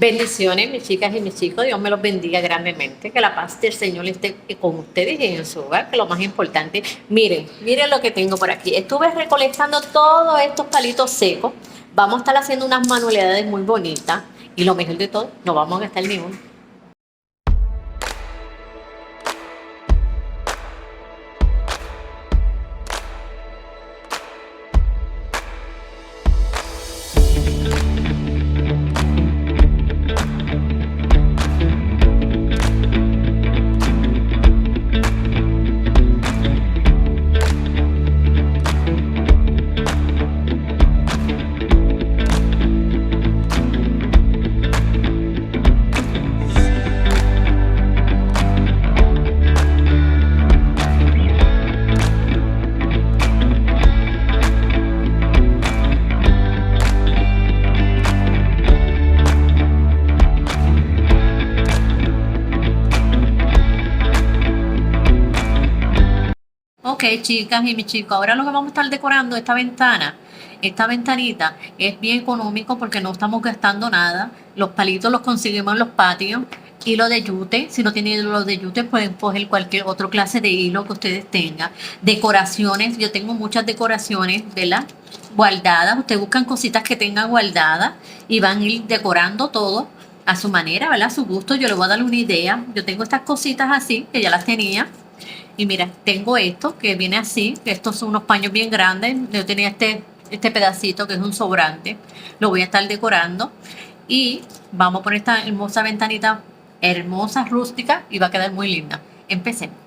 Bendiciones, mis chicas y mis chicos. Dios me los bendiga grandemente. Que la paz del Señor esté con ustedes y en su hogar, que lo más importante. Miren lo que tengo por aquí. Estuve recolectando todos estos palitos secos. Vamos a estar haciendo unas manualidades muy bonitas. Y lo mejor de todo, no vamos a gastar ni uno. Ok, chicas y mis chicos, ahora lo que vamos a estar decorando esta ventanita es bien económico porque no estamos gastando nada. Los palitos los conseguimos en los patios. Hilo de yute, si no tienen hilo de yute pueden coger cualquier otra clase de hilo que ustedes tengan. Decoraciones, yo tengo muchas decoraciones, ¿verdad? Guardadas, ustedes buscan cositas que tengan guardadas y van a ir decorando todo a su manera, ¿verdad? A su gusto. Yo les voy a dar una idea. Yo tengo estas cositas así, que ya las tenía. Y mira, tengo esto que viene así, que estos son unos paños bien grandes. Yo tenía este pedacito que es un sobrante. Lo voy a estar decorando. Y vamos a poner esta hermosa ventanita, hermosa, rústica, y va a quedar muy linda. Empecemos.